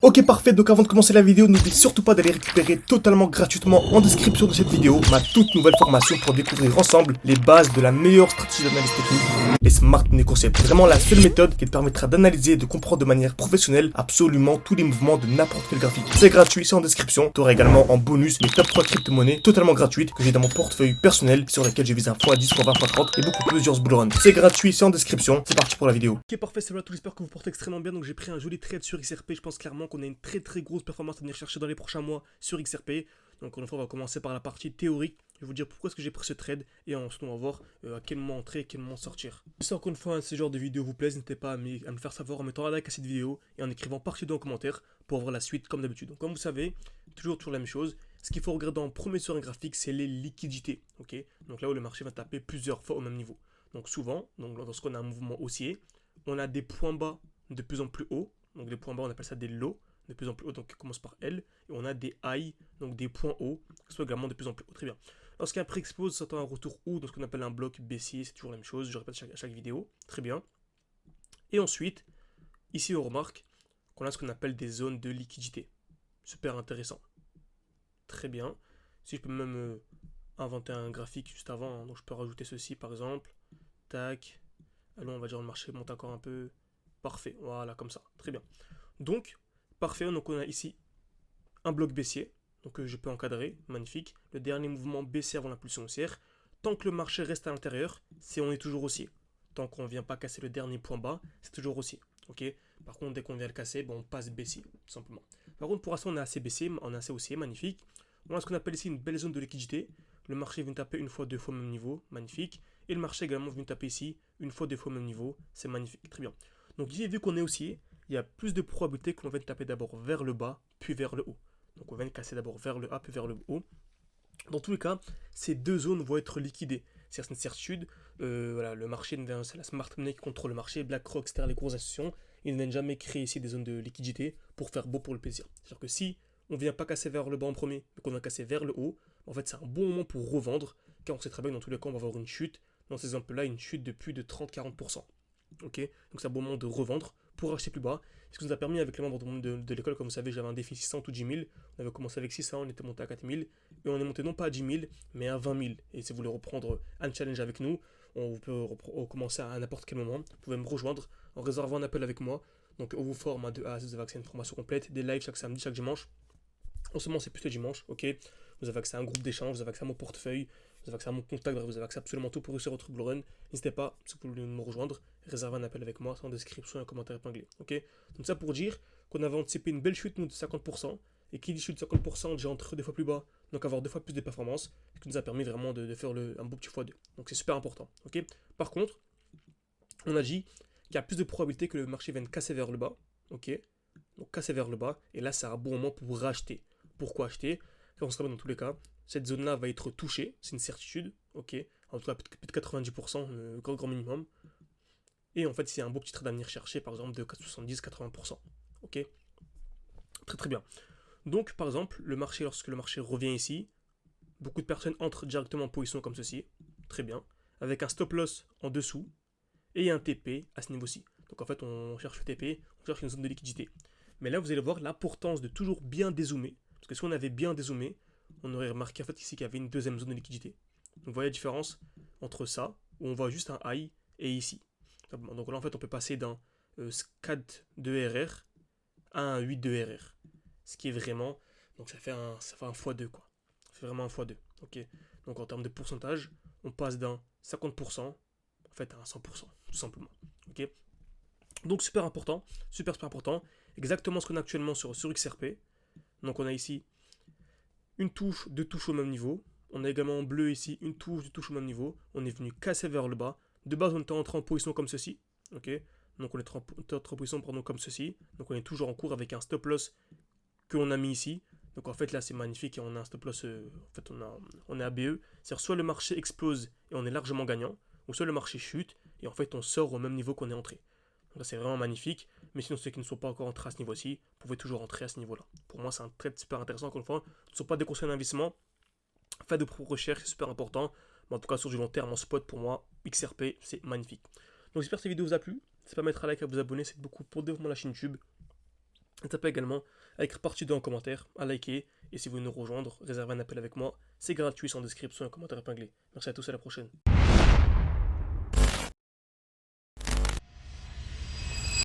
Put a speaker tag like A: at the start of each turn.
A: Ok parfait, donc avant de commencer la vidéo, n'oublie surtout pas d'aller récupérer totalement gratuitement en description de cette vidéo ma toute nouvelle formation pour découvrir ensemble les bases de la meilleure stratégie d'analyse technique, les Smart Money Concepts. Vraiment la seule méthode qui te permettra d'analyser et de comprendre de manière professionnelle absolument tous les mouvements de n'importe quel graphique. C'est gratuit, c'est en description. Tu auras également en bonus mes top 3 crypto-monnaies totalement gratuites que j'ai dans mon portefeuille personnel sur lesquelles je vise un x10, x20, x30 et beaucoup plus sur Bullrun. C'est gratuit, c'est en description. C'est parti pour la vidéo. Ok parfait, c'est là tout, j'espère que vous portez extrêmement bien. Donc j'ai pris un joli trade sur XRP, je pense clairement qu'on a une très grosse performance à venir chercher dans les prochains mois sur XRP. Donc encore une fois, on va commencer par la partie théorique. Je vais vous dire pourquoi est-ce que j'ai pris ce trade et ensuite on va voir à quel moment entrer et à quel moment sortir. Si encore une fois ce genre de vidéo vous plaît, n'hésitez pas à me faire savoir en mettant un like à cette vidéo et en écrivant partie dans les commentaires pour voir la suite comme d'habitude. Donc comme vous savez, toujours la même chose. Ce qu'il faut regarder en premier sur un graphique, c'est les liquidités. Ok, donc là où le marché va taper plusieurs fois au même niveau. Donc souvent, lorsqu'on a un mouvement haussier, on a des points bas de plus en plus hauts. Donc des points bas, on appelle ça des lows de plus en plus haut, donc qui commence par L, et on a des high, donc des points hauts, qui sont également de plus en plus hauts. Très bien. Lorsqu'un prix explose, ça attend un retour haut, dans ce qu'on appelle un bloc baissier, c'est toujours la même chose, je répète à chaque vidéo. Très bien. Et ensuite, ici on remarque qu'on a ce qu'on appelle des zones de liquidité. Super intéressant. Très bien. Si je peux même inventer un graphique juste avant, hein, donc je peux rajouter ceci par exemple. Tac. Allons, on va dire le marché monte encore un peu. Parfait. Voilà, comme ça. Très bien. Donc, parfait, donc on a ici un bloc baissier, donc je peux encadrer, magnifique. Le dernier mouvement baissier avant l'impulsion haussière. Tant que le marché reste à l'intérieur, on est toujours haussier. Tant qu'on ne vient pas casser le dernier point bas, c'est toujours haussier. Ok. Par contre, dès qu'on vient le casser, on passe baissier, tout simplement. Par contre, pour l'instant, on est assez baissier, on est assez haussier, magnifique. On a ce qu'on appelle ici une belle zone de liquidité. Le marché vient taper une fois, deux fois au même niveau, magnifique. Et le marché également vient taper ici une fois, deux fois au même niveau, c'est magnifique, très bien. Donc ici, vu qu'on est haussier, il y a plus de probabilité que l'on vienne taper d'abord vers le bas, puis vers le haut. Donc on vient casser d'abord vers le bas, puis vers le haut. Dans tous les cas, ces deux zones vont être liquidées. C'est une certitude. Voilà, le marché, c'est la smart money qui contrôle le marché, BlackRock, etc., les grosses institutions, ils ne viennent jamais créer ici des zones de liquidité pour faire beau pour le plaisir. C'est-à-dire que si on ne vient pas casser vers le bas en premier, mais qu'on a cassé vers le haut, en fait c'est un bon moment pour revendre, car on sait très bien que dans tous les cas on va avoir une chute, dans ces exemples-là une chute de plus de 30-40%. Ok, donc c'est un bon moment de revendre pour acheter plus bas. Ce qui nous a permis avec les membres de l'école, comme vous savez, j'avais un défi 600 ou 10 000. On avait commencé avec 600, on était monté à 4 000. Et on est monté non pas à 10 000, mais à 20 000. Et si vous voulez reprendre un challenge avec nous, on peut recommencer à n'importe quel moment. Vous pouvez me rejoindre en réservant un appel avec moi. Donc on vous forme de A à Z, vous avez accès à une formation complète, des lives chaque samedi, chaque dimanche. En ce moment, c'est plutôt dimanche, ok. Vous avez accès à un groupe d'échange, vous avez accès à mon portefeuille, vous avez accès à mon contact, vous avez accès à absolument tout pour réussir votre Bull Run. N'hésitez pas, si vous voulez me rejoindre, réservez un appel avec moi, c'est en description et un commentaire épinglé, ok. Donc ça pour dire qu'on avait anticipé une belle chute, nous, de 50%, et qui dit chute de 50%, déjà entre deux fois plus bas, donc avoir deux fois plus de performance, ce qui nous a permis vraiment de faire un beau petit x2. Donc c'est super important, ok. Par contre, on a dit qu'il y a plus de probabilité que le marché vienne casser vers le bas, ok. Donc casser vers le bas, et là c'est un bon moment pour racheter. Pourquoi acheter? Car on se rappelle dans tous les cas, cette zone-là va être touchée, c'est une certitude, ok. En tout cas, plus de 90%, le grand minimum. Et en fait, c'est un beau petit trade à venir chercher, par exemple, de 70-80%. Ok. Très bien. Donc, par exemple, le marché, lorsque le marché revient ici, beaucoup de personnes entrent directement en position comme ceci. Très bien. Avec un stop loss en dessous et un TP à ce niveau-ci. Donc, en fait, on cherche le TP, on cherche une zone de liquidité. Mais là, vous allez voir l'importance de toujours bien dézoomer. Parce que si on avait bien dézoomé, on aurait remarqué en fait ici qu'il y avait une deuxième zone de liquidité. Donc vous voyez la différence entre ça, où on voit juste un high, et ici. Donc là en fait on peut passer d'un SCAD de RR à un 8 de RR. Ce qui est vraiment, donc ça fait un x2 quoi. Ça fait vraiment un x2. Ok. Donc en termes de pourcentage, on passe d'un 50% en fait à un 100%, tout simplement. Ok. Donc super important, super important. Exactement ce qu'on a actuellement sur XRP. Donc on a ici une touche, deux touches au même niveau. On a également en bleu ici une touche, deux touches au même niveau. On est venu casser vers le bas. De base, on était entré en position comme ceci. Ok. Donc on est en position comme ceci. Donc on est toujours en cours avec un stop loss que l'on a mis ici. Donc en fait là c'est magnifique et on a un stop loss. En fait on est ABE. C'est-à-dire soit le marché explose et on est largement gagnant, ou soit le marché chute et en fait on sort au même niveau qu'on est entré. Donc c'est vraiment magnifique. Mais sinon, ceux qui ne sont pas encore entrés à ce niveau-ci, vous pouvez toujours entrer à ce niveau-là. Pour moi, c'est un trade super intéressant. Encore une fois, ce ne sont pas des conseils d'investissement. Faites de propres recherches, c'est super important. Mais en tout cas, sur du long terme, en spot, pour moi, XRP, c'est magnifique. Donc j'espère que cette vidéo vous a plu. N'hésitez pas à mettre un like, à vous abonner, c'est beaucoup pour le développement de la chaîne YouTube. N'hésitez pas également à écrire partie 2 en commentaire, à liker, et si vous voulez nous rejoindre, réservez un appel avec moi, c'est gratuit sans description et commentaire épinglé. Merci à tous, à la prochaine.